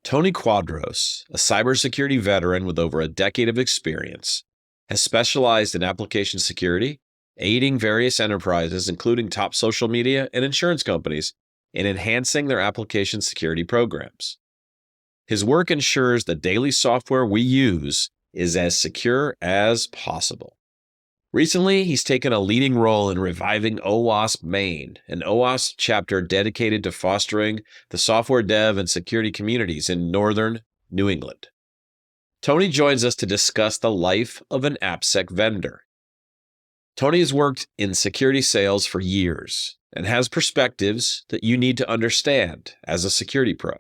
Tony Quadros, a cybersecurity veteran with over a decade of experience, has specialized in application security, aiding various enterprises, including top social media and insurance companies, in enhancing their application security programs. His work ensures the daily software we use is as secure as possible. Recently, he's taken a leading role in reviving OWASP Maine, an OWASP chapter dedicated to fostering the software dev and security communities in northern New England. Tony joins us to discuss the life of an AppSec vendor. Tony has worked in security sales for years and has perspectives that you need to understand as a security pro.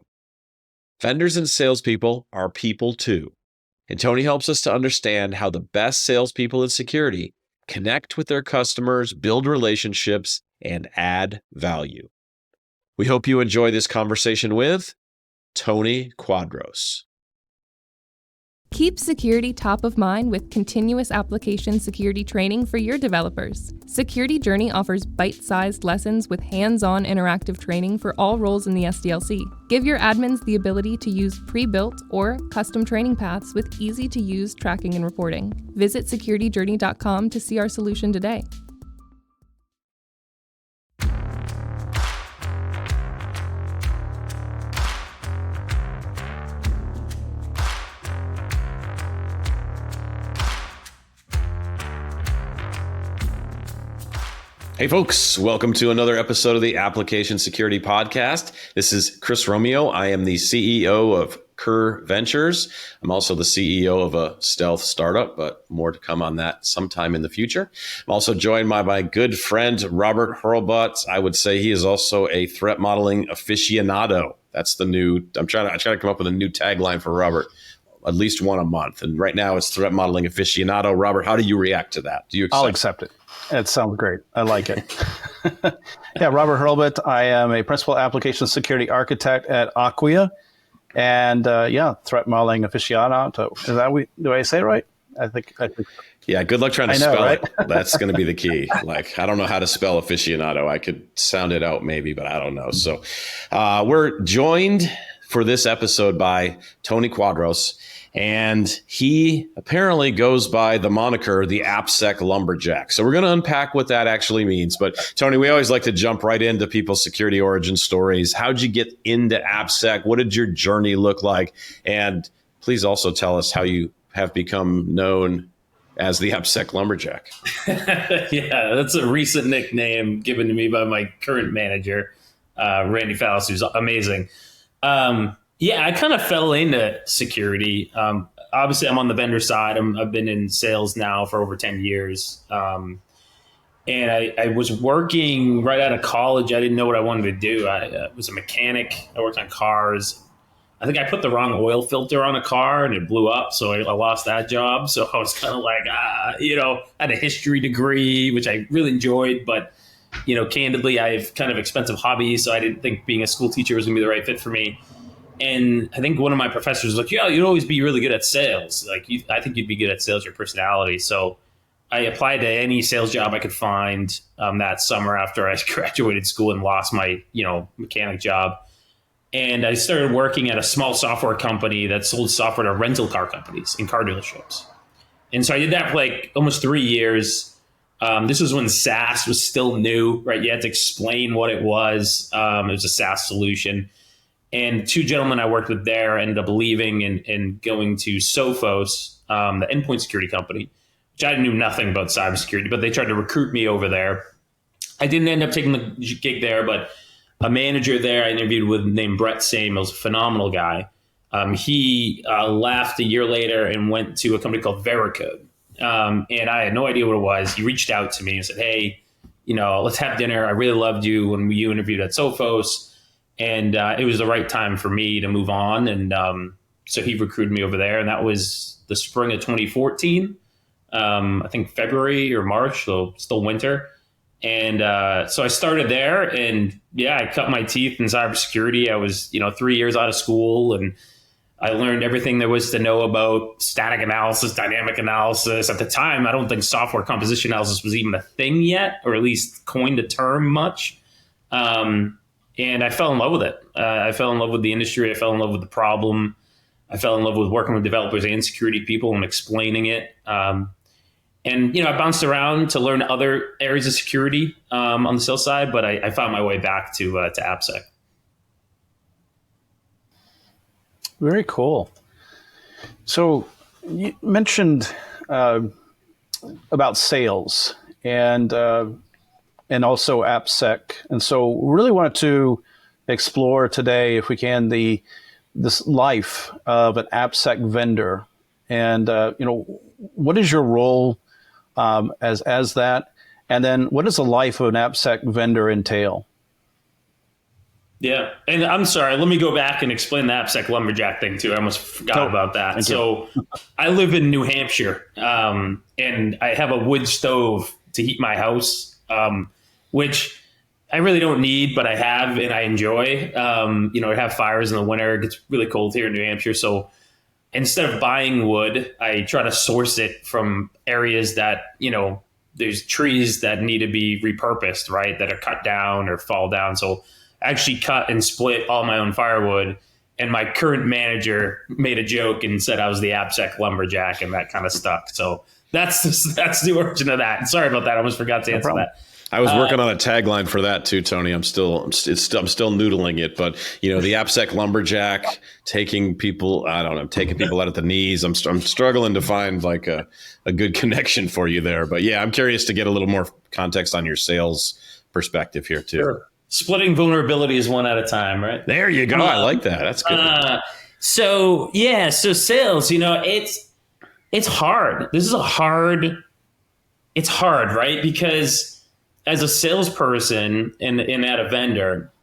Vendors and salespeople are people too, and Tony helps us to understand how the best salespeople in security connect with their customers, build relationships, and add value. We hope you enjoy this conversation with Tony Quadros. Keep security top of mind with continuous application security training for your developers. Security Journey offers bite-sized lessons with hands-on interactive training for all roles in the SDLC. Give your admins the ability to use pre-built or custom training paths with easy-to-use tracking and reporting. Visit securityjourney.com to see our solution today. Hey folks, welcome to another episode of the Application Security Podcast. This is Chris Romeo. I am the CEO of Kerr Ventures. I'm also the CEO of a stealth startup, but more to come on that sometime in the future. I'm also joined by my good friend, Robert Hurlbut. I would say he is also a threat modeling aficionado. That's the new, I'm trying to come up with a new tagline for Robert. At least one a month. And right now it's threat modeling aficionado. Robert, how do you react to that? Do you accept? I'll accept it. It sounds great. I like it. Yeah, Robert Hurlbut. I am a principal application security architect at Acquia. And threat modeling aficionado. Is that do I say it right? I think. Yeah, good luck trying to spell right? it. That's going to be the key. I don't know how to spell aficionado. I could sound it out maybe, but I don't know. So we're joined for this episode by Tony Quadros. And he apparently goes by the moniker, the AppSec Lumberjack. So we're going to unpack what that actually means. But Tony, we always like to jump right into people's security origin stories. How'd you get into AppSec? What did your journey look like? And please also tell us how you have become known as the AppSec Lumberjack. Yeah, that's a recent nickname given to me by my current manager, Randy Fallis, who's amazing. Yeah, I kind of fell into security. Obviously, I'm on the vendor side. I've been in sales now for over 10 years. And I was working right out of college. I didn't know what I wanted to do. I was a mechanic. I worked on cars. I think I put the wrong oil filter on a car and it blew up. So I lost that job. So I was kind of like, I had a history degree, which I really enjoyed. But, candidly, I have kind of expensive hobbies. So I didn't think being a school teacher was going to be the right fit for me. And I think one of my professors was like, yeah, you'd always be really good at sales. I think you'd be good at sales, your personality. So I applied to any sales job I could find that summer after I graduated school and lost my, mechanic job. And I started working at a small software company that sold software to rental car companies and car dealerships. And so I did that for almost 3 years. This was when SaaS was still new, right? You had to explain what it was. It was a SaaS solution. And two gentlemen I worked with there ended up leaving and going to Sophos, the endpoint security company, which I knew nothing about cybersecurity, but they tried to recruit me over there. I didn't end up taking the gig there, but a manager there I interviewed with named Brett Samuels, a phenomenal guy. He left a year later and went to a company called Veracode. And I had no idea what it was. He reached out to me and said, hey, let's have dinner. I really loved you when you interviewed at Sophos. And it was the right time for me to move on. And so he recruited me over there. And that was the spring of 2014, I think February or March, so still winter. And so I started there. And yeah, I cut my teeth in cybersecurity. I was, 3 years out of school. And I learned everything there was to know about static analysis, dynamic analysis. At the time, I don't think software composition analysis was even a thing yet, or at least coined a term much. And I fell in love with it. I fell in love with the industry. I fell in love with the problem. I fell in love with working with developers and security people and explaining it. And I bounced around to learn other areas of security on the sales side, but I found my way back to AppSec. Very cool. So you mentioned about sales and also AppSec, and so really wanted to explore today, if we can, this life of an AppSec vendor, and what is your role as that, and then what does the life of an AppSec vendor entail? Yeah. And I'm sorry, let me go back and explain the AppSec lumberjack thing too. I almost forgot about that. So I live in New Hampshire, and I have a wood stove to heat my house, which I really don't need, but I have and I enjoy. I have fires in the winter. It gets really cold here in New Hampshire. So instead of buying wood, I try to source it from areas that, there's trees that need to be repurposed, right? That are cut down or fall down. So I actually cut and split all my own firewood. And my current manager made a joke and said I was the AppSec lumberjack, and that kind of stuck. So that's the origin of that. Sorry about that. I almost forgot to answer that. I was working on a tagline for that too, Tony. I'm still noodling it, but the AppSec lumberjack, taking people out at the knees. I'm struggling to find like a good connection for you there, but yeah, I'm curious to get a little more context on your sales perspective here too. Sure. Splitting vulnerability is one at a time, right? There you go. I like that. That's good. So sales, it's hard. It's hard, right? Because as a salesperson and at a vendor,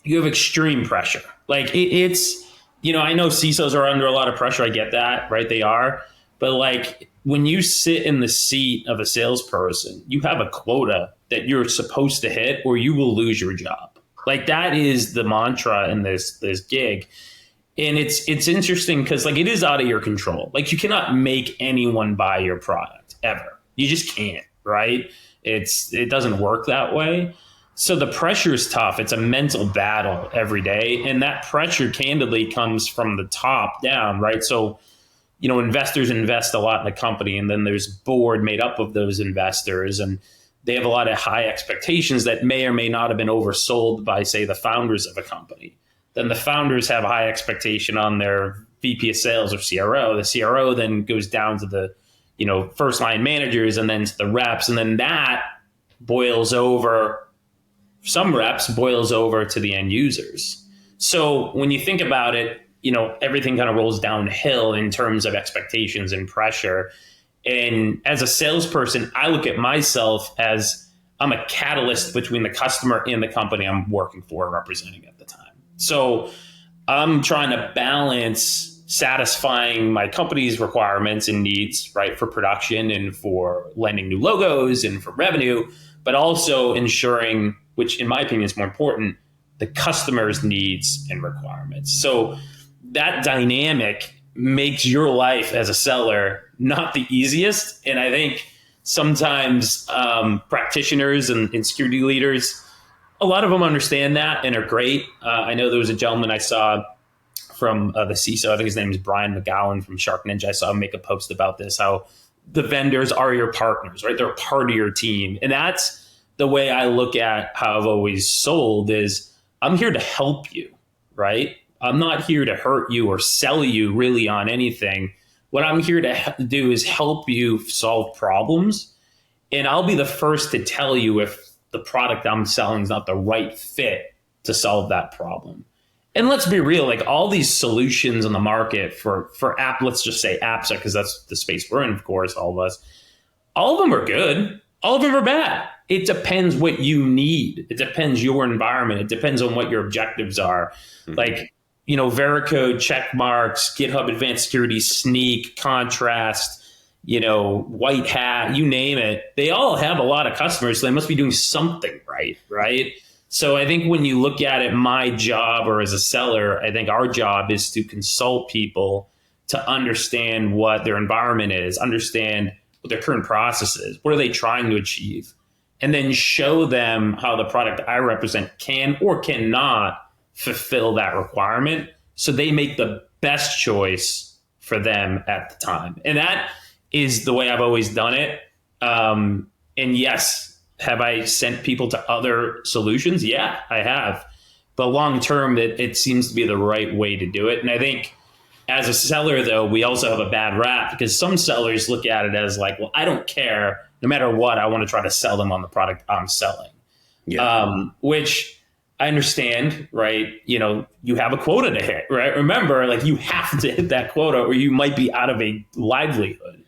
you have extreme pressure. Like it's I know CISOs are under a lot of pressure. I get that, right? They are. But like when you sit in the seat of a salesperson, you have a quota that you're supposed to hit or you will lose your job. Like that is the mantra in this gig. And it's interesting because like it is out of your control. Like you cannot make anyone buy your product ever. You just can't, right? It doesn't work that way. So the pressure is tough. It's a mental battle every day. And that pressure candidly comes from the top down, right? So, investors invest a lot in a company, and then there's a board made up of those investors, and they have a lot of high expectations that may or may not have been oversold by, say, the founders of a company. Then the founders have a high expectation on their VP of sales or CRO. The CRO then goes down to the first line managers and then to the reps. And then that some reps boils over to the end users. So when you think about it, everything kind of rolls downhill in terms of expectations and pressure. And as a salesperson, I look at myself as I'm a catalyst between the customer and the company I'm working for, representing at the time. So I'm trying to balance satisfying my company's requirements and needs, right, for production and for landing new logos and for revenue, but also ensuring, which in my opinion is more important, the customer's needs and requirements. So that dynamic makes your life as a seller not the easiest. And I think sometimes practitioners and security leaders, a lot of them understand that and are great. I know there was a gentleman I saw from the CISO, I think his name is Brian McGowan from Shark Ninja. I saw him make a post about this, how the vendors are your partners, right? They're a part of your team. And that's the way I look at how I've always sold is I'm here to help you, right? I'm not here to hurt you or sell you really on anything. What I'm here to do is help you solve problems. And I'll be the first to tell you if the product I'm selling is not the right fit to solve that problem. And let's be real, like all these solutions on the market for let's just say AppSec, because that's the space we're in, of course, all of us, all of them are good. All of them are bad. It depends what you need. It depends your environment. It depends on what your objectives are. Mm-hmm. Like, Veracode, check marks, GitHub Advanced Security, Sneak, Contrast, White Hat, you name it. They all have a lot of customers. So they must be doing something right? So I think when you look at it, my job or as a seller, I think our job is to consult people to understand what their environment is, understand what their current process is. What are they trying to achieve? and then show them how the product I represent can or cannot fulfill that requirement, so they make the best choice for them at the time. And that is the way I've always done it. And yes, have I sent people to other solutions? Yeah, I have. But long term, it seems to be the right way to do it. And I think as a seller, though, we also have a bad rap, because some sellers look at it as like, well, I don't care. No matter what, I want to try to sell them on the product I'm selling. Yeah. Which I understand, right? You know, you have a quota to hit, right? Remember, like, you have to hit that quota or you might be out of a livelihood.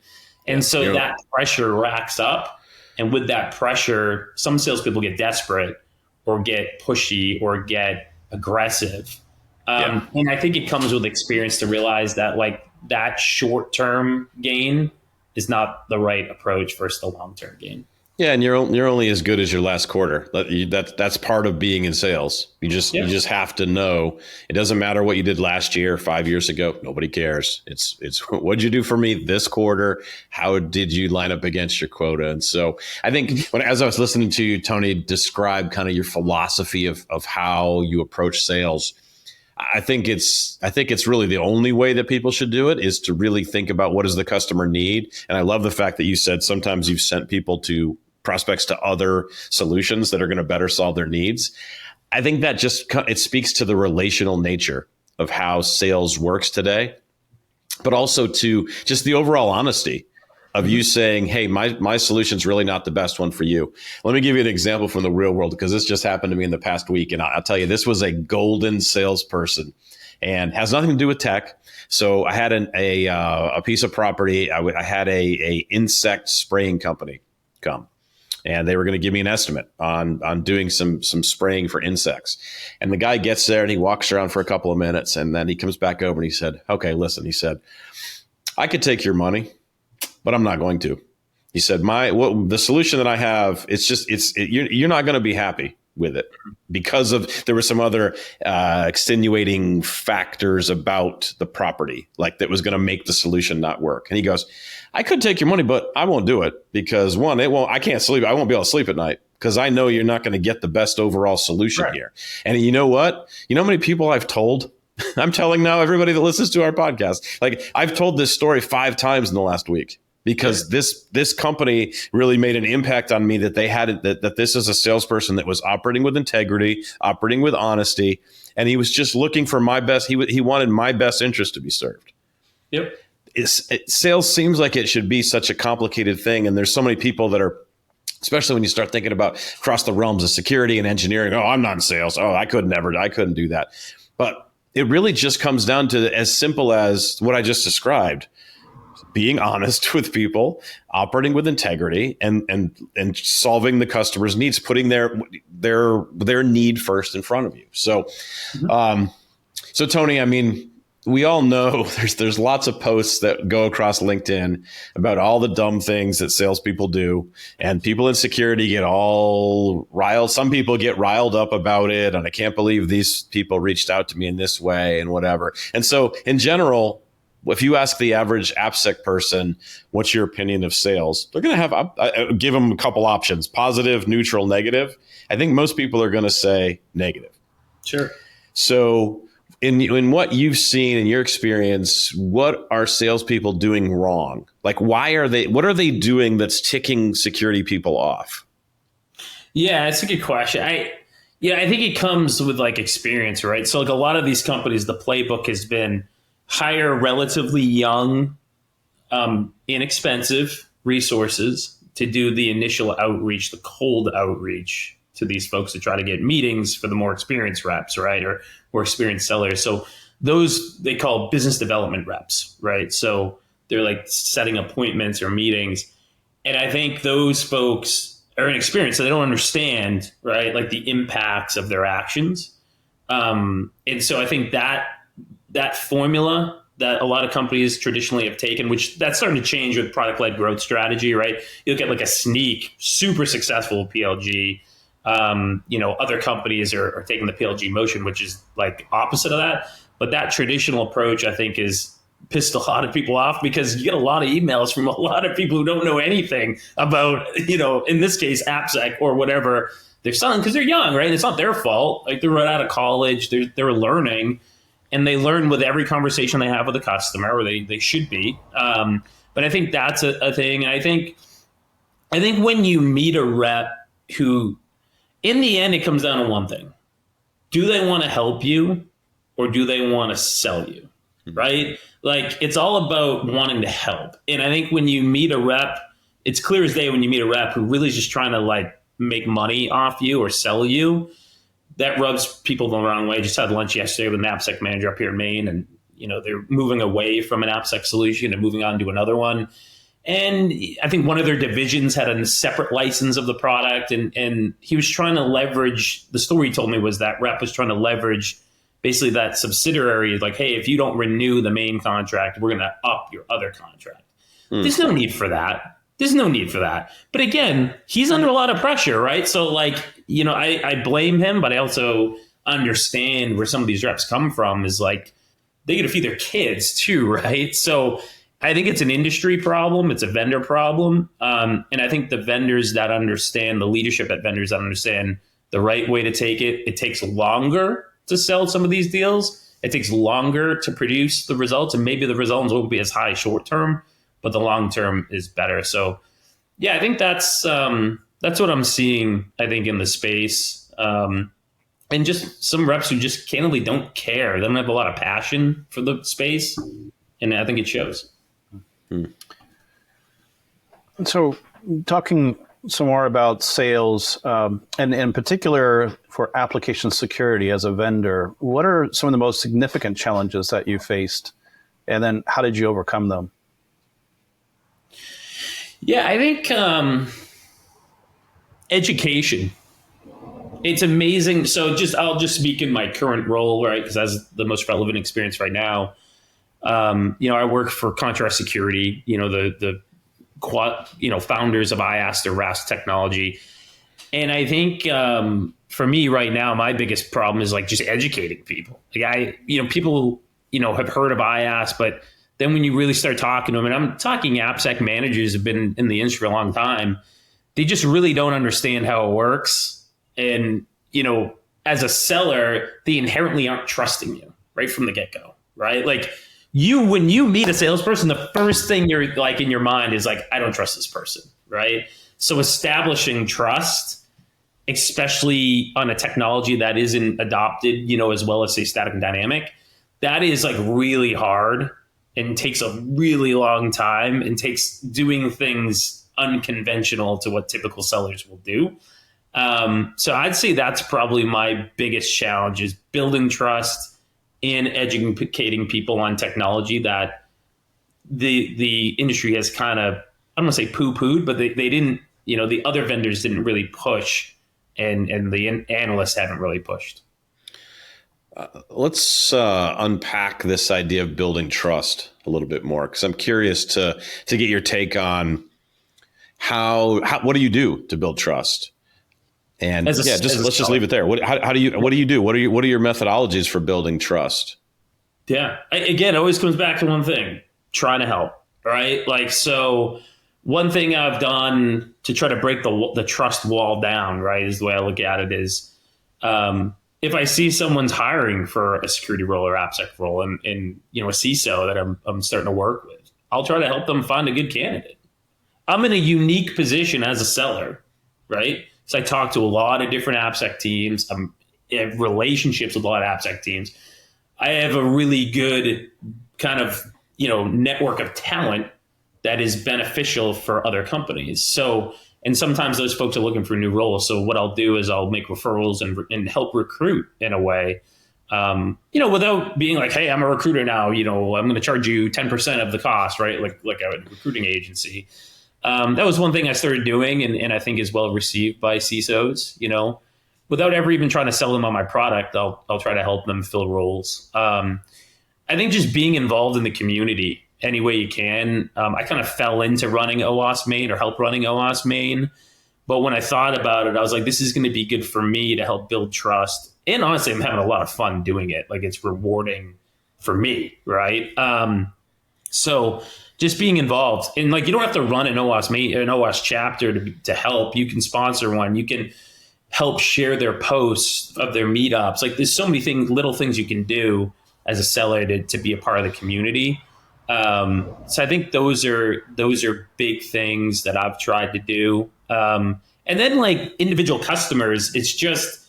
And so that pressure racks up. And with that pressure, some salespeople get desperate or get pushy or get aggressive. And I think it comes with experience to realize that, like, that short-term gain is not the right approach versus the long-term gain. Yeah, and you're only as good as your last quarter. That's part of being in sales. You just have to know. It doesn't matter what you did last year, 5 years ago. Nobody cares. It's what'd you do for me this quarter? How did you line up against your quota? And so I think as I was listening to you, Tony, describe kind of your philosophy of how you approach sales, I think it's really the only way that people should do it, is to really think about what does the customer need. And I love the fact that you said sometimes you've sent prospects to other solutions that are going to better solve their needs. I think that it speaks to the relational nature of how sales works today, but also to just the overall honesty of you saying, hey, my solution's really not the best one for you. Let me give you an example from the real world, because this just happened to me in the past week. And I'll tell you, this was a golden salesperson and has nothing to do with tech. So I had a piece of property. I had a insect spraying company come, and they were going to give me an estimate on doing some spraying for insects. And the guy gets there and he walks around for a couple of minutes, and then he comes back over and he said, okay, listen, he said, I could take your money, but I'm not going to. He said, the solution that I have, you're not going to be happy with it because there were some other extenuating factors about the property, like that was going to make the solution not work. And he goes, I could take your money, but I won't do it because I can't sleep. I won't be able to sleep at night because I know you're not going to get the best overall solution here. And you know what? You know how many people I've told? I'm telling now everybody that listens to our podcast, like, I've told this story 5 times in the last week. Because this company really made an impact on me, that they had that this is a salesperson that was operating with integrity, operating with honesty, and he was just looking for my best. He wanted my best interest to be served. Yep. Sales seems like it should be such a complicated thing, and there's so many people that are, especially when you start thinking about across the realms of security and engineering. Oh, I'm not in sales. Oh, I couldn't do that. But it really just comes down to as simple as what I just described. Being honest with people, operating with integrity, and solving the customer's needs, putting their need first in front of you. So, so Tony, I mean, we all know there's lots of posts that go across LinkedIn about all the dumb things that salespeople do, and people in security get all riled. Some people get riled up about it, and I can't believe these people reached out to me in this way and whatever. And so, in general, if you ask the average AppSec person, what's your opinion of sales? They're going to have, give them a couple options: positive, neutral, negative. I think most people are going to say negative. Sure. So in what you've seen in your experience, what are salespeople doing wrong? Like, what are they doing that's ticking security people off? Yeah, it's a good question. I think it comes with like experience, right? So like a lot of these companies, the playbook has been hire relatively young, inexpensive resources to do the initial outreach, the cold outreach to these folks to try to get meetings for the more experienced reps, right? Or more experienced sellers. So those they call business development reps, right? So they're like setting appointments or meetings. And I think those folks are inexperienced, so they don't understand, right? Like the impacts of their actions. And so I think that formula that a lot of companies traditionally have taken, which that's starting to change with product-led growth strategy, right? You look at like a Sneak, super successful PLG. Other companies are taking the PLG motion, which is like opposite of that. But that traditional approach, I think, is pissed a lot of people off because you get a lot of emails from a lot of people who don't know anything about, in this case, AppSec or whatever they're selling, because they're young, right? It's not their fault. Like, they're right out of college, they're learning, and they learn with every conversation they have with a customer, or they should be. But I think that's a thing. And I think when you meet a rep who, in the end, it comes down to one thing. Do they want to help you, or do they want to sell you? Right? Like, it's all about wanting to help. And I think when you meet a rep, it's clear as day when you meet a rep who really is just trying to like make money off you or sell you, that rubs people the wrong way. I just had lunch yesterday with an AppSec manager up here in Maine, and they're moving away from an AppSec solution and moving on to another one. And I think one of their divisions had a separate license of the product, and he was trying to leverage, the story he told me was that rep was trying to leverage basically that subsidiary, like, hey, if you don't renew the main contract, we're going to up your other contract. There's no need for that. But again, he's under a lot of pressure, right? So like, I blame him, but I also understand where some of these reps come from, is like, they get to feed their kids too, right? So I think it's an industry problem. It's a vendor problem. And I think the vendors that understand, the leadership at vendors that understand the right way to take it, it takes longer to sell some of these deals. It takes longer to produce the results, and maybe the results won't be as high short term, but the long term is better. So yeah, I think that's what I'm seeing, I think, in the space. And just some reps who just candidly don't care. They don't have a lot of passion for the space, and I think it shows. So talking some more about sales, and in particular for application security as a vendor, what are some of the most significant challenges that you faced, and then how did you overcome them? Yeah, I think education. It's amazing. So I'll just speak in my current role, right? Because that's the most relevant experience right now. I work for Contrast Security, the founders of IAST or RAST technology. And I think for me right now, my biggest problem is like just educating people. Like people, have heard of IAST, but then when you really start talking to them, and I'm talking AppSec managers have been in the industry for a long time, they just really don't understand how it works. And, as a seller, they inherently aren't trusting you right from the get-go, right? Like when you meet a salesperson, the first thing you're like in your mind is like, I don't trust this person, right? So establishing trust, especially on a technology that isn't adopted, as well as say static and dynamic, that is like really hard and takes a really long time and takes doing things unconventional to what typical sellers will do. So I'd say that's probably my biggest challenge, is building trust and educating people on technology that the industry has kind of, I don't want to say poo-pooed, but they didn't, the other vendors didn't really push, and the analysts haven't really pushed. Let's unpack this idea of building trust a little bit more, because I'm curious to get your take on what do you do to build trust? And let's just leave it there. What do you do? What are your methodologies for building trust? Yeah. Again, it always comes back to one thing: trying to help, right? Like, so one thing I've done to try to break the trust wall down, right, is the way I look at it is, if I see someone's hiring for a security role or AppSec role, and a CISO that I'm starting to work with, I'll try to help them find a good candidate. I'm in a unique position as a seller, right? So I talk to a lot of different AppSec teams. I have relationships with a lot of AppSec teams. I have a really good kind of, network of talent that is beneficial for other companies. So, and sometimes those folks are looking for new roles. So what I'll do is I'll make referrals and help recruit in a way, without being like, hey, I'm a recruiter now, I'm going to charge you 10% of the cost, right? Like a recruiting agency. That was one thing I started doing, and I think is well received by CISOs, without ever even trying to sell them on my product. I'll try to help them fill roles. I think just being involved in the community any way you can. I kind of fell into running OWASP Maine, or help running OWASP Maine. But when I thought about it, I was like, this is going to be good for me to help build trust. And honestly, I'm having a lot of fun doing it. Like, it's rewarding for me, right? So just being involved, and like, you don't have to run an OWASP chapter to help. You can sponsor one. You can help share their posts of their meetups. Like, there's so many little things you can do as a seller to be a part of the community. So I think those are big things that I've tried to do. And then, like, individual customers, it's just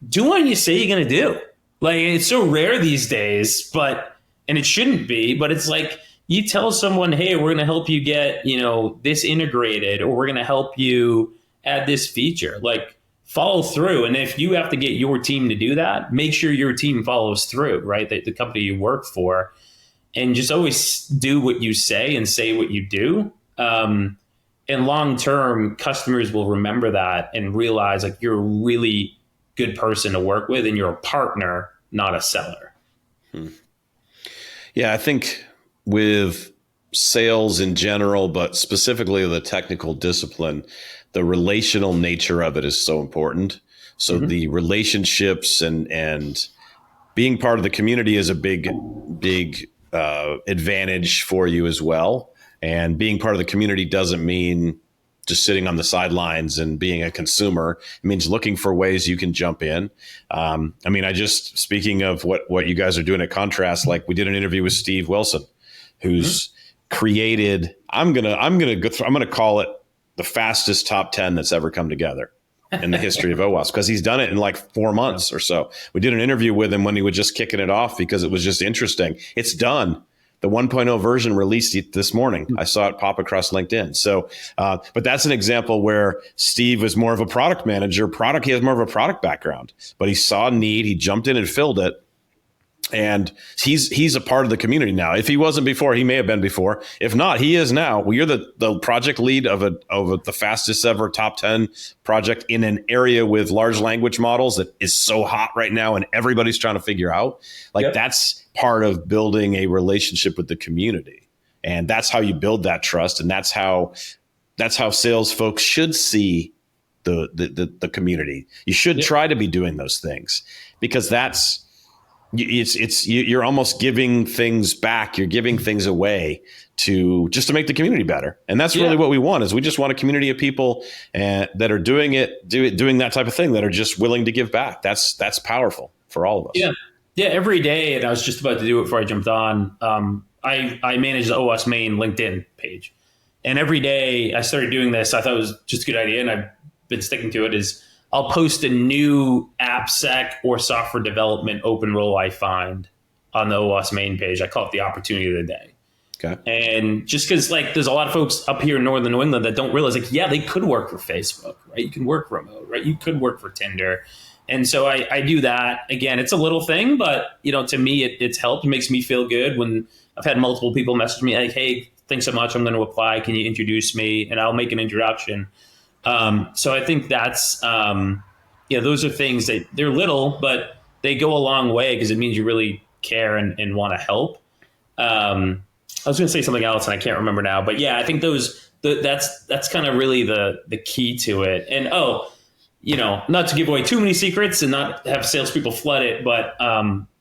do what you say you're going to do. Like, it's so rare these days, and it shouldn't be, but it's like, you tell someone, hey, we're going to help you get, this integrated, or we're going to help you add this feature. Like, follow through. And if you have to get your team to do that, make sure your team follows through, right? The company you work for, and just always do what you say and say what you do. And long term, customers will remember that and realize, like, you're a really good person to work with, and you're a partner, not a seller. Yeah, I think with sales in general, but specifically the technical discipline, the relational nature of it is so important. So the relationships and being part of the community is a big advantage for you as well. And being part of the community doesn't mean just sitting on the sidelines and being a consumer. It means looking for ways you can jump in. Speaking of what you guys are doing at Contrast, like, we did an interview with Steve Wilson, who's created, I'm gonna call it the fastest top 10 that's ever come together in the history of OWASP, because he's done it in like 4 months or so. We did an interview with him when he was just kicking it off because it was just interesting. It's done. The 1.0 version released this morning. I saw it pop across LinkedIn. So, but that's an example where Steve is more of a product manager. He has more of a product background, but he saw a need. He jumped in and filled it. And he's a part of the community now. If he wasn't before, he may have been before. If not, he is now. Well, you're the project lead of the fastest ever top 10 project in an area with large language models that is so hot right now, and everybody's trying to figure out. Like, that's part of building a relationship with the community, and that's how you build that trust, and that's how sales folks should see the community. You should try to be doing those things, because you're almost giving things back. You're giving things away to make the community better. And that's really what we want. Is we just want a community of people that are doing that type of thing, that are just willing to give back. That's powerful for all of us. Yeah. Every day. And I was just about to do it before I jumped on. I manage the OWASP main LinkedIn page, and every day I started doing this. I thought it was just a good idea, and I've been sticking to it. Is I'll post a new AppSec or software development open role I find on the OWASP main page. I call it the opportunity of the day. Okay. And just because, like, there's a lot of folks up here in Northern New England that don't realize, like, they could work for Facebook, right? You can work remote, right? You could work for Tinder. And so I do that. Again, it's a little thing, but, to me, it's helped. It makes me feel good when I've had multiple people message me like, hey, thanks so much. I'm going to apply. Can you introduce me? And I'll make an introduction. So I think that's, those are things that they're little, but they go a long way, because it means you really care and want to help. I was going to say something else and I can't remember now, but I think that's kind of really the key to it. And, not to give away too many secrets and not have salespeople flood it, but,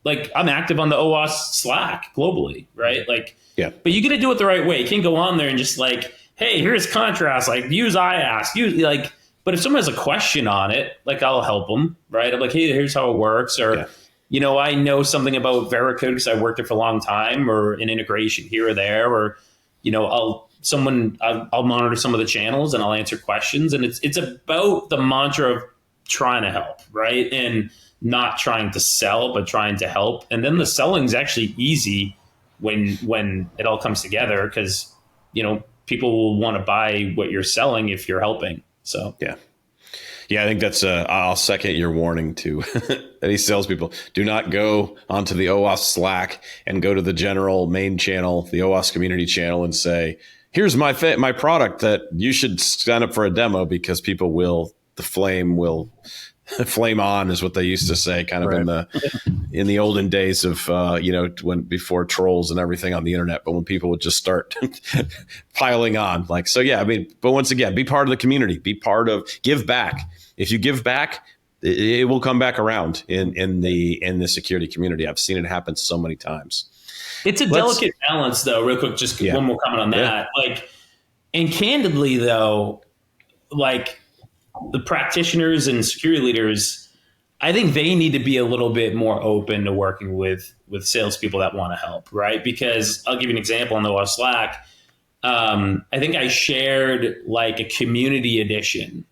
like, I'm active on the OWASP Slack globally, right? Like, but you got to do it the right way. You can't go on there and just like, hey, here's Contrast, like, use IASK, but if someone has a question on it, like, I'll help them, right? I'm like, hey, here's how it works. Or, I know something about Veracode because I worked there for a long time, or an integration here or there, or, I'll monitor some of the channels and I'll answer questions. And it's about the mantra of trying to help, right? And not trying to sell, but trying to help. And then the selling is actually easy when it all comes together, because, people will want to buy what you're selling if you're helping. So, yeah, I think that's I'll second your warning to any salespeople. Do not go onto the OWASP Slack and go to the general main channel, the OWASP community channel, and say, here's my product that you should sign up for a demo, because the flame will flame on, is what they used to say, kind of in the olden days of, before trolls and everything on the internet, but when people would just start piling on, like, so, but once again, be part of the community, give back. If you give back, it will come back around in the security community. I've seen it happen so many times. It's a delicate balance, though. Real quick, just one more comment on that. Like, and candidly, though, like the practitioners and security leaders, I think they need to be a little bit more open to working with salespeople that want to help, right? Because I'll give you an example on the Slack. I think I shared like a community edition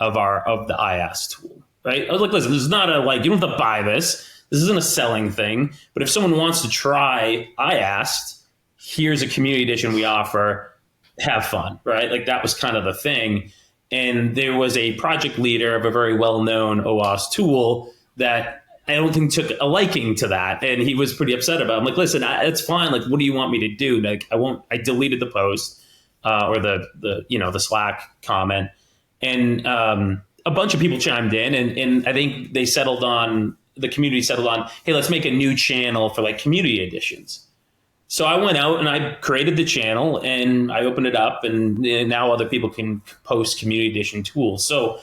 of the IaaS tool, right? I was like, listen, this is not a like, you don't have to buy this. This isn't a selling thing. But if someone wants to try IaaS, here's a community edition we offer. Have fun, right? Like that was kind of the thing. And there was a project leader of a very well-known OWASP tool that I don't think took a liking to that. And he was pretty upset about it. I'm like, listen, it's fine. Like, what do you want me to do? Like, I deleted the post or the Slack comment. And a bunch of people chimed in. And I think the community settled on, hey, let's make a new channel for like community editions. So I went out and I created the channel and I opened it up, and now other people can post community edition tools. So,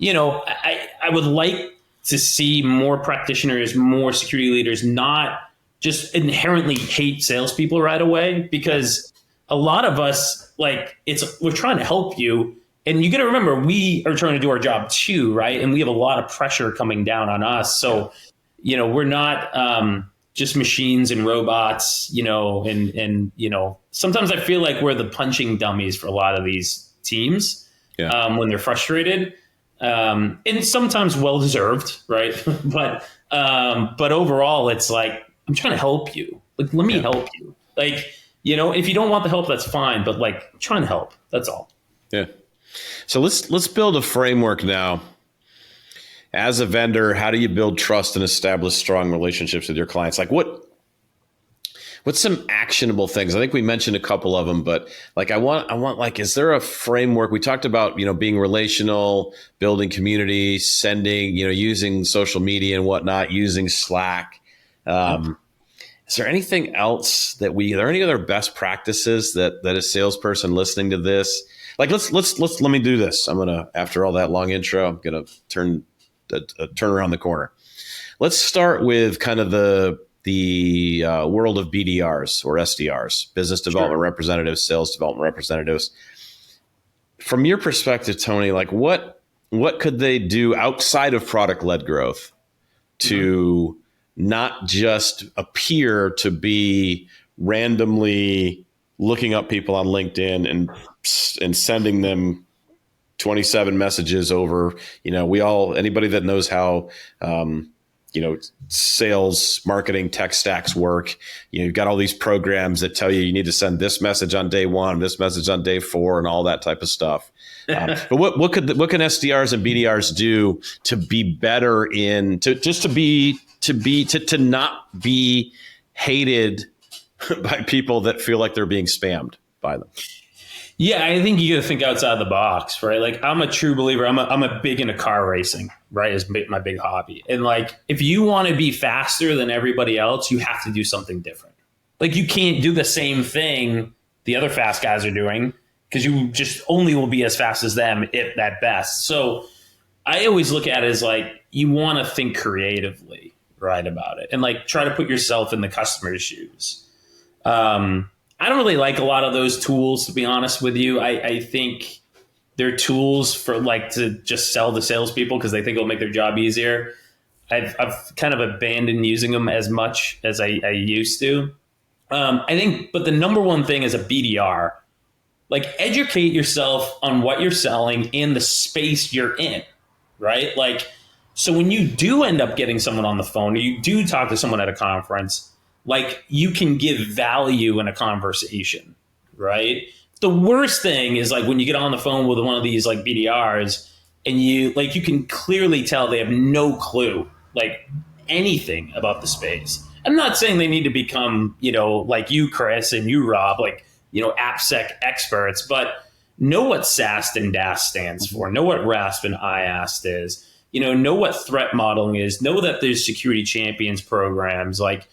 I would like to see more practitioners, more security leaders, not just inherently hate salespeople right away, because a lot of us, like, we're trying to help you. And you got to remember, we are trying to do our job too, right? And we have a lot of pressure coming down on us. So, we're not just machines and robots, and sometimes I feel like we're the punching dummies for a lot of these teams when they're frustrated, and sometimes well-deserved, right? but overall, it's like, I'm trying to help you. Like, let me help you. Like, if you don't want the help, that's fine. But like, I'm trying to help. That's all. Yeah. So let's build a framework now. As a vendor, how do you build trust and establish strong relationships with your clients? Like what's some actionable things? I think we mentioned a couple of them, but like I want like, is there a framework? We talked about, being relational, building community, sending, using social media and whatnot, using Slack. Is there anything else are there any other best practices that a salesperson listening to this? Like, let me do this. I'm going to, after all that long intro, I'm going to turn around the corner. Let's start with kind of the world of BDRs or SDRs, business development representatives, sales development representatives. From your perspective, Tony, like what could they do outside of product-led growth to not just appear to be randomly looking up people on LinkedIn and sending them 27 messages over, anybody that knows how, sales, marketing, tech stacks work, you've got all these programs that tell you need to send this message on day 1, this message on day 4, and all that type of stuff. But what can SDRs and BDRs do to be better to not be hated by people that feel like they're being spammed by them? Yeah, I think you got to think outside the box, right? Like, I'm a true believer. I'm a big into car racing, right? Is my big hobby. And like, if you want to be faster than everybody else, you have to do something different. Like, you can't do the same thing the other fast guys are doing, because you just only will be as fast as them at best. So I always look at it as like, you want to think creatively, right, about it, and like try to put yourself in the customer's shoes. I don't really like a lot of those tools, to be honest with you. I think they're tools for like to just sell to salespeople because they think it'll make their job easier. I've kind of abandoned using them as much as I used to. I think, but the number one thing is a BDR. Like, educate yourself on what you're selling and the space you're in, right? Like, so when you do end up getting someone on the phone, or you do talk to someone at a conference, like, you can give value in a conversation, right? The worst thing is like when you get on the phone with one of these like BDRs and you can clearly tell they have no clue, like, anything about the space. I'm not saying they need to become, like you, Chris, and you, Rob, like, AppSec experts, but know what SAST and DAST stands for, know what RASP and IAST is, know what threat modeling is, know that there's security champions programs, like,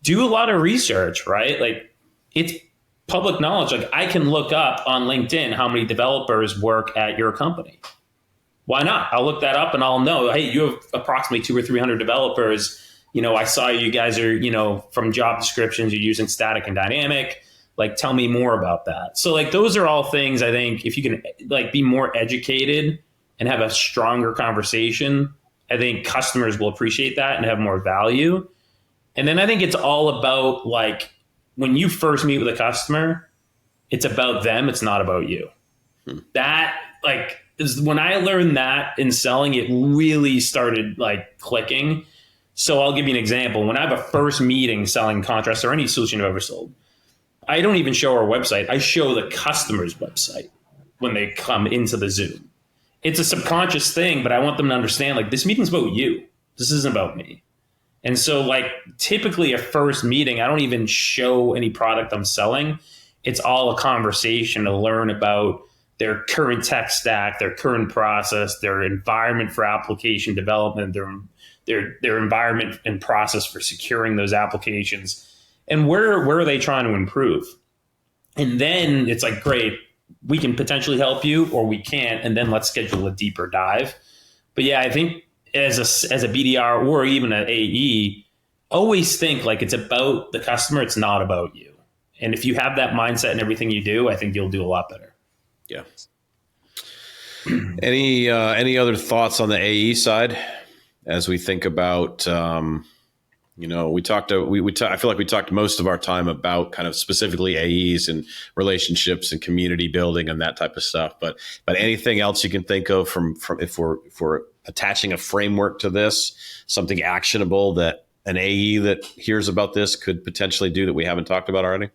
do a lot of research, right? Like, it's public knowledge. Like, I can look up on LinkedIn how many developers work at your company. Why not? I'll look that up and I'll know, hey, you have approximately 200 or 300 developers I saw you guys are, from job descriptions, you're using static and dynamic. Like, tell me more about that. So like, those are all things I think if you can like be more educated and have a stronger conversation, I think customers will appreciate that and have more value. And then I think it's all about like, when you first meet with a customer, it's about them. It's not about you. That like is when I learned that in selling, it really started like clicking. So I'll give you an example. When I have a first meeting selling contrast or any solution I've ever sold, I don't even show our website. I show the customer's website when they come into the Zoom. It's a subconscious thing, but I want them to understand like this meeting's about you. This isn't about me. And so like typically a first meeting, I don't even show any product I'm selling. It's all a conversation to learn about their current tech stack, their current process, their environment for application development, their environment and process for securing those applications, and where are they trying to improve. And then it's like, great, we can potentially help you or we can't, and then let's schedule a deeper dive. But yeah, I think as a BDR or even an AE, always think like it's about the customer, it's not about you. And if you have that mindset in everything you do, I think you'll do a lot better. Yeah. Any other thoughts on the AE side as we think about, we talked, I feel like we talked most of our time about kind of specifically AEs and relationships and community building and that type of stuff. But anything else you can think of from if we're attaching a framework to this, something actionable that an AE that hears about this could potentially do that we haven't talked about already?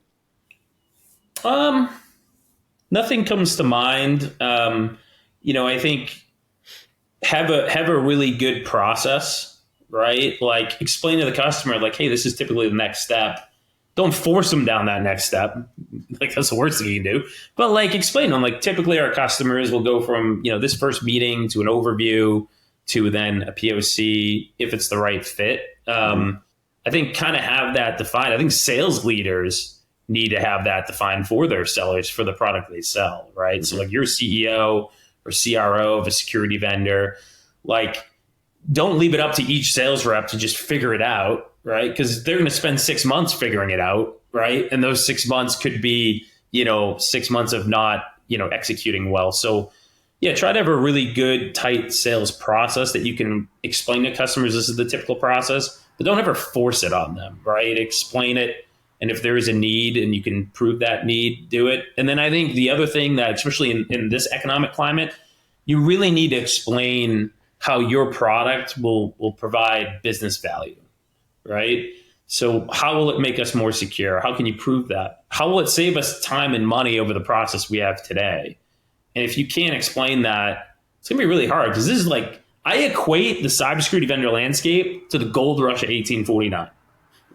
Nothing comes to mind. I think have a really good process, right? Like explain to the customer, like, hey, this is typically the next step. Don't force them down that next step. Like that's the worst thing you can do. But like explain them, like typically our customers will go from, this first meeting to an overview to then a POC if it's the right fit. I think kind of have that defined. I think sales leaders need to have that defined for their sellers for the product they sell, right? So like you're CEO or CRO of a security vendor, like don't leave it up to each sales rep to just figure it out, right? Because they're going to spend 6 months figuring it out, right? And those 6 months could be, 6 months of not, executing well. So yeah, try to have a really good, tight sales process that you can explain to customers this is the typical process, but don't ever force it on them, right? Explain it. And if there is a need and you can prove that need, do it. And then I think the other thing that, especially in this economic climate, you really need to explain how your product will provide business value, right? So how will it make us more secure? How can you prove that? How will it save us time and money over the process we have today? And if you can't explain that, it's going to be really hard because this is like, I equate the cybersecurity vendor landscape to the gold rush of 1849,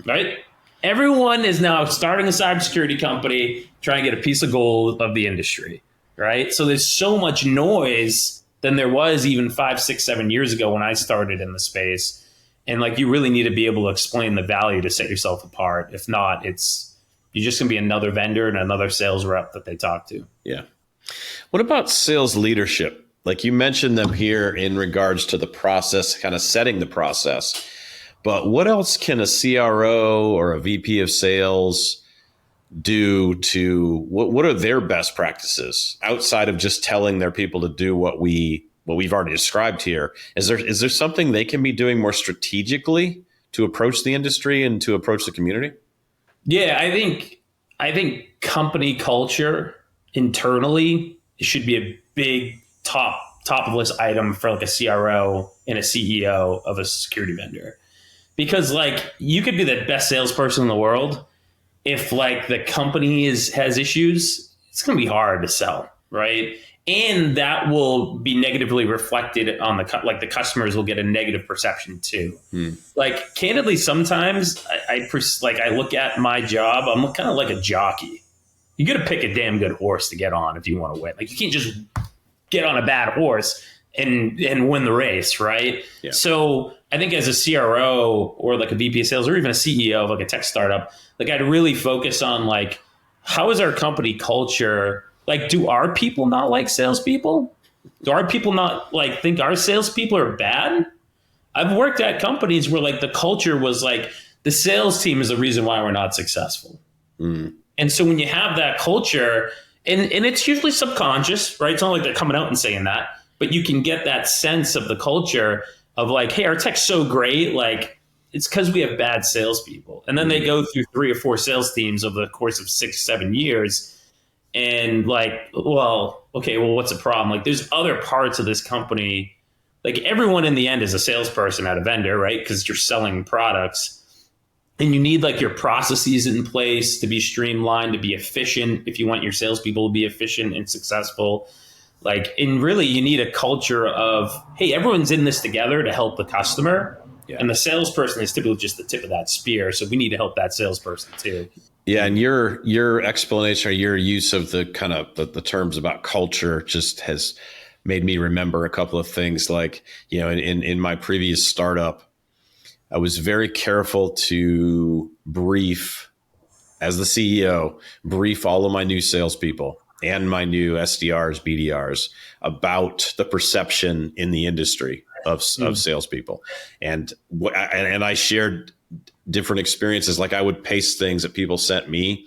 right? Everyone is now starting a cybersecurity company, trying to get a piece of gold of the industry, right? So there's so much noise than there was even 5, 6, 7 years ago when I started in the space. And like, you really need to be able to explain the value to set yourself apart. If not, you're just going to be another vendor and another sales rep that they talk to. Yeah. What about sales leadership? Like you mentioned them here in regards to the process, kind of setting the process. But what else can a CRO or a VP of sales do to what are their best practices outside of just telling their people to do what we've already described here? Is there something they can be doing more strategically to approach the industry and to approach the community? Yeah, I think company culture internally should be a big top of list item for like a CRO and a CEO of a security vendor. Because like you could be the best salesperson in the world. If like the company has issues, it's going to be hard to sell, right? And that will be negatively reflected on the customers will get a negative perception too. Like candidly, sometimes I look at my job, I'm kind of like a jockey. You got to pick a damn good horse to get on if you want to win. Like you can't just get on a bad horse and win the race, right? Yeah. So I think as a CRO or like a VP of sales or even a CEO of like a tech startup, like I'd really focus on like, how is our company culture? Like, do our people not like salespeople? Do our people not like think our salespeople are bad? I've worked at companies where like the culture was like the sales team is the reason why we're not successful. And so when you have that culture, and it's usually subconscious, right? It's not like they're coming out and saying that, but you can get that sense of the culture of like, hey, our tech's so great, like it's because we have bad salespeople. And then they go through 3 or 4 sales teams over the course of 6, 7 years. And like, well, okay, well, what's the problem? Like there's other parts of this company. Like everyone in the end is a salesperson at a vendor, right? Because you're selling products. And you need like your processes in place to be streamlined, to be efficient. If you want your salespeople to be efficient and successful, like, and really you need a culture of, hey, everyone's in this together to help the customer. Yeah. And the salesperson is typically just the tip of that spear. So we need to help that salesperson too. Yeah. And your explanation or your use of the kind of the terms about culture just has made me remember a couple of things. Like, in my previous startup, I was very careful to brief, as the CEO, brief all of my new salespeople and my new SDRs, BDRs about the perception in the industry of salespeople. And I shared different experiences. Like I would paste things that people sent me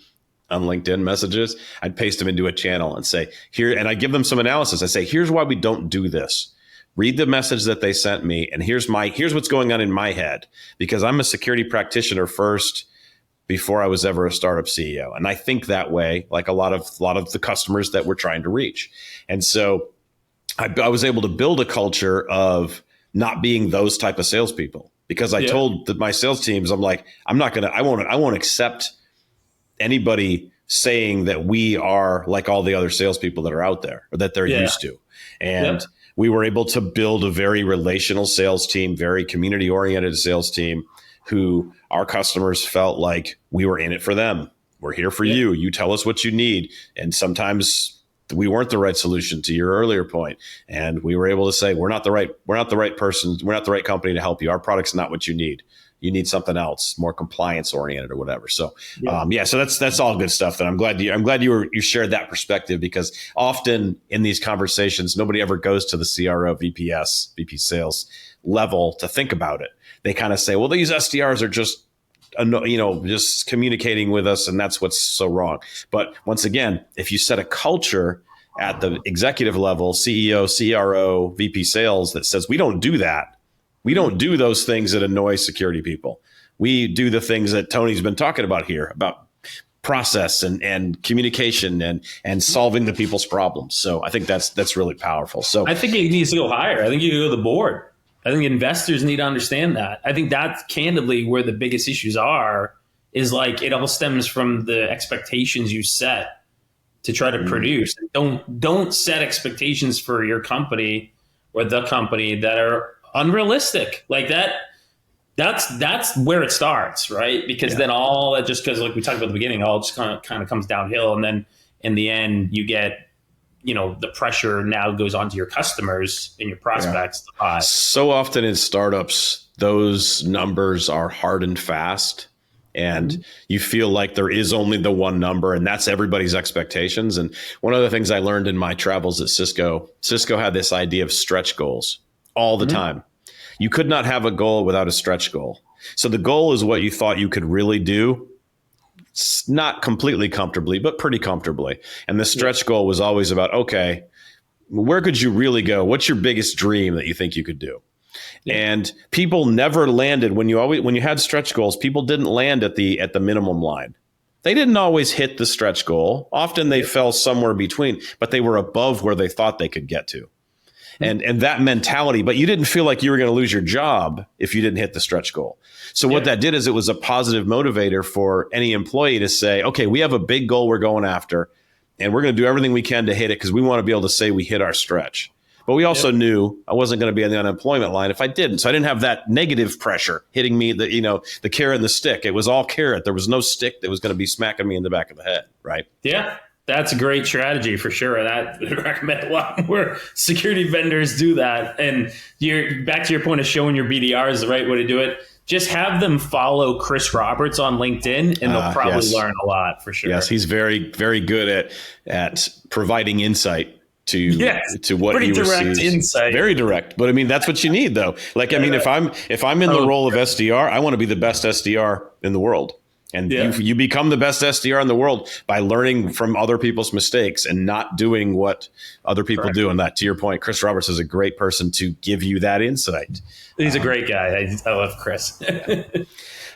on LinkedIn messages. I'd paste them into a channel and say, here, and I give them some analysis. I say, here's why we don't do this. Read the message that they sent me, and here's what's going on in my head, because I'm a security practitioner first before I was ever a startup CEO. And I think that way, like a lot of the customers that we're trying to reach. And so I was able to build a culture of not being those type of salespeople, because I told my sales teams, I'm like, I won't accept anybody saying that we are like all the other salespeople that are out there or that they're used to. And we were able to build a very relational sales team, very community oriented sales team, who our customers felt like we were in it for them. We're here for you. You tell us what you need. And sometimes we weren't the right solution, to your earlier point. And we were able to say, we're not the right person. We're not the right company to help you. Our product's not what you need. You need something else, more compliance oriented or whatever. So, so that's all good stuff. And I'm glad you shared that perspective, because often in these conversations, nobody ever goes to the CRO, VP sales level to think about it. They kind of say, well, these SDRs are just communicating with us, and that's what's so wrong. But once again, if you set a culture at the executive level, CEO, CRO, VP sales, that says we don't do that. We don't do those things that annoy security people. We do the things that Tony's been talking about here, about process and communication and solving the people's problems. So I think that's really powerful. So I think it needs to go higher. I think you go to the board. I think investors need to understand that. I think that's candidly where the biggest issues are, is like it all stems from the expectations you set to try to produce. Don't set expectations for your company or the company that are unrealistic. Like that's where it starts, right? Because then all that, just because like we talked about at the beginning, all just kind of comes downhill, and then in the end you get, the pressure now goes onto your customers and your prospects. So often in startups, those numbers are hard and fast, and you feel like there is only the one number, and that's everybody's expectations. And one of the things I learned in my travels at Cisco had this idea of stretch goals all the time. You could not have a goal without a stretch goal. So the goal is what you thought you could really do, not completely comfortably, but pretty comfortably. And the stretch goal was always about, okay, where could you really go? What's your biggest dream that you think you could do? And people never landed when you had stretch goals. People didn't land at the minimum line. They didn't always hit the stretch goal. Often they fell somewhere between, but they were above where they thought they could get to. And that mentality, but you didn't feel like you were going to lose your job if you didn't hit the stretch goal. So what that did is it was a positive motivator for any employee to say, okay, we have a big goal we're going after, and we're going to do everything we can to hit it, because we want to be able to say we hit our stretch. But we also knew I wasn't going to be on the unemployment line if I didn't. So I didn't have that negative pressure hitting me, the carrot and the stick. It was all carrot. There was no stick that was going to be smacking me in the back of the head, right? Yeah. That's a great strategy for sure. And I would recommend a lot more security vendors do that. And you're back to your point of showing your BDR is the right way to do it. Just have them follow Chris Roberts on LinkedIn, and they'll probably learn a lot for sure. Yes, he's very, very good at providing insight to what pretty he direct receives. insight. Very direct. But I mean, that's what you need though. Like, I mean, if I'm in the role of SDR, I want to be the best SDR in the world. And you become the best SDR in the world by learning from other people's mistakes and not doing what other people do. And that, to your point, Chris Roberts is a great person to give you that insight. He's a great guy. I love Chris.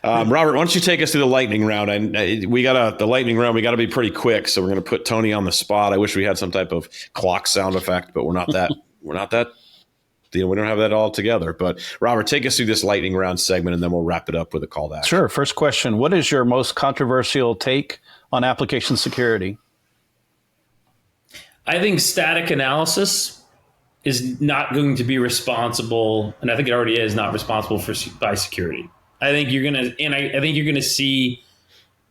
Robert, why don't you take us through the lightning round? The lightning round. We got to be pretty quick, so we're going to put Tony on the spot. I wish we had some type of clock sound effect, but we're not that. We don't have that all together. But Robert, take us through this lightning round segment, and then we'll wrap it up with a call to action. Sure. First question: what is your most controversial take on application security? I think static analysis is not going to be responsible, and I think it already is not responsible by security. I think you're gonna see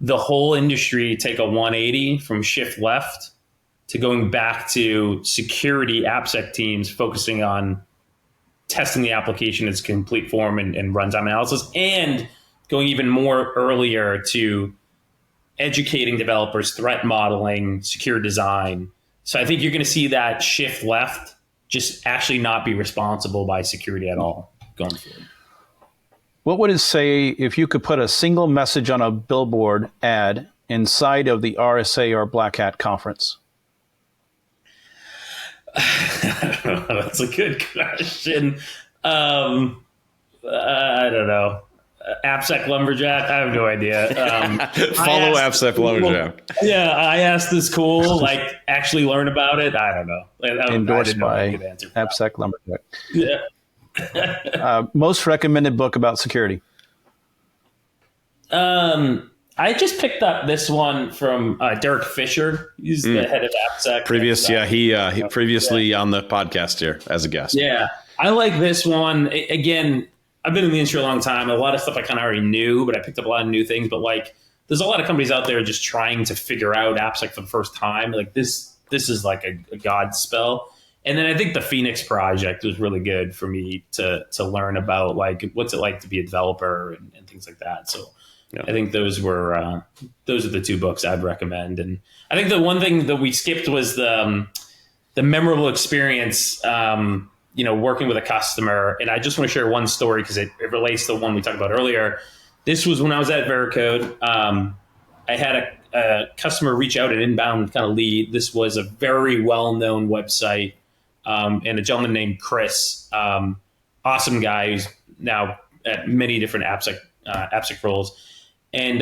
the whole industry take a 180 from shift left to going back to security AppSec teams focusing on testing the application in its complete form and runtime analysis, and going even more earlier to educating developers, threat modeling, secure design. So I think you're going to see that shift left just actually not be responsible by security at all going forward. What would it say if you could put a single message on a billboard ad inside of the RSA or Black Hat conference? That's a good question. I don't know. AppSec Lumberjack? I have no idea. Follow AppSec Lumberjack. Yeah, I asked this cool, actually learn about it. I don't know. Endorsed by AppSec Lumberjack. Yeah. Most recommended book about security? I just picked up this one from Derek Fisher. He's the head of AppSec. He previously on the podcast here as a guest. Yeah, I like this one. Again, I've been in the industry a long time. A lot of stuff I kind of already knew, but I picked up a lot of new things. But there's a lot of companies out there just trying to figure out AppSec for the first time. This is like a god spell. And then I think the Phoenix project was really good for me to learn about what's it like to be a developer and things like that. So yeah. I think those are the two books I'd recommend. And I think the one thing that we skipped was the memorable experience, working with a customer. And I just want to share one story because it relates to the one we talked about earlier. This was when I was at Veracode. I had a customer reach out, an inbound kind of lead. This was a very well-known website. And a gentleman named Chris, awesome guy who's now at many different AppSec roles. And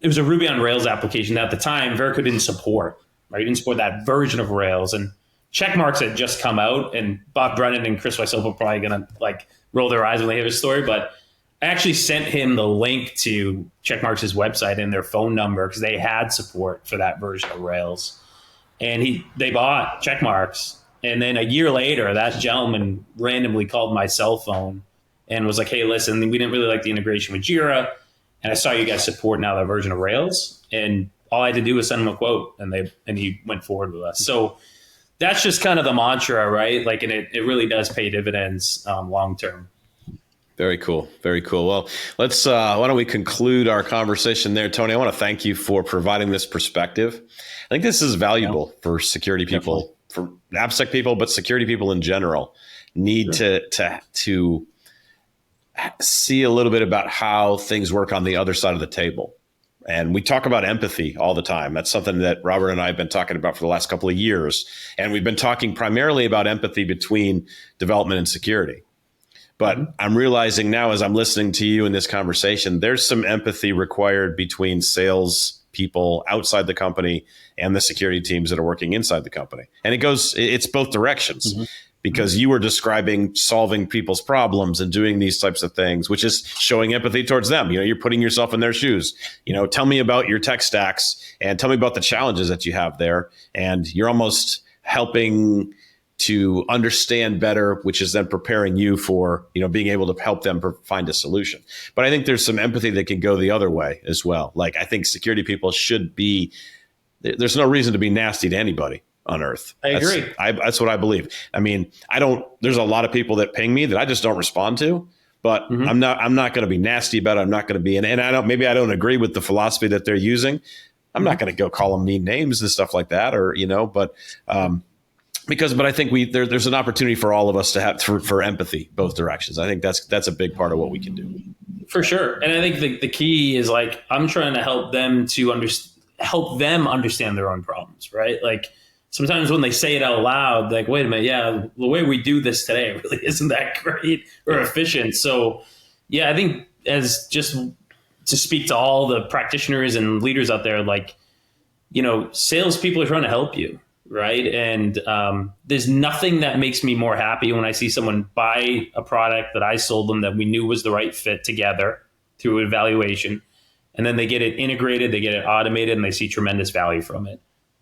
it was a Ruby on Rails application that at the time Veracode didn't support, right? He didn't support that version of Rails. And checkmarks had just come out, and Bob Brennan and Chris Weisel are probably going to roll their eyes when they hear his story. But I actually sent him the link to Checkmarks' website and their phone number because they had support for that version of Rails. And they bought Checkmarks. And then a year later, that gentleman randomly called my cell phone and was like, hey, listen, we didn't really like the integration with Jira. And I saw you guys support now that version of Rails. And all I had to do was send him a quote, and he went forward with us. So that's just kind of the mantra, right? And it really does pay dividends long term. Very cool. Very cool. Well, let's why don't we conclude our conversation there, Tony? I want to thank you for providing this perspective. I think this is valuable for security people. Definitely. For AppSec people, but security people in general need to see a little bit about how things work on the other side of the table. And we talk about empathy all the time. That's something that Robert and I have been talking about for the last couple of years. And we've been talking primarily about empathy between development and security. But I'm realizing now, as I'm listening to you in this conversation, there's some empathy required between sales people outside the company and the security teams that are working inside the company. And it's both directions, because you were describing solving people's problems and doing these types of things, which is showing empathy towards them. You're putting yourself in their shoes. Tell me about your tech stacks and tell me about the challenges that you have there. And you're almost helping to understand better, which is then preparing you for, being able to help them find a solution. But I think there's some empathy that can go the other way as well. I think security people there's no reason to be nasty to anybody on earth. I agree. That's what I believe. I mean, there's a lot of people that ping me that I just don't respond to, but I'm not going to be nasty about it. I'm not going to be, and maybe I don't agree with the philosophy that they're using. I'm not going to go call them mean names and stuff like that, but but I think there's an opportunity for all of us to have for empathy both directions. I think that's a big part of what we can do. For sure. And I think the key is like, I'm trying to help them understand their own problems, right? Like sometimes when they say it out loud, like, wait a minute, yeah, the way we do this today really isn't that great or efficient. So yeah, I think as just to speak to all the practitioners and leaders out there, like, salespeople are trying to help you. Right. And there's nothing that makes me more happy when I see someone buy a product that I sold them that we knew was the right fit together through evaluation. And then they get it integrated, they get it automated, and they see tremendous value from it.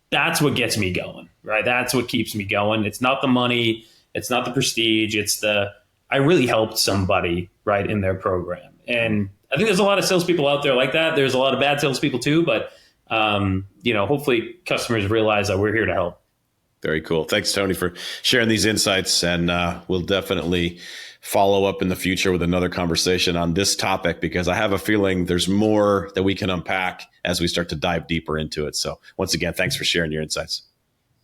That's what gets me going. Right. That's what keeps me going. It's not the money. It's not the prestige. It's I really helped somebody right in their program. And I think there's a lot of salespeople out there like that. There's a lot of bad salespeople too. But, hopefully customers realize that we're here to help. Very cool. Thanks, Tony, for sharing these insights. And we'll definitely follow up in the future with another conversation on this topic, because I have a feeling there's more that we can unpack as we start to dive deeper into it. So once again, thanks for sharing your insights.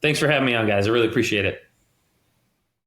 Thanks for having me on, guys. I really appreciate it.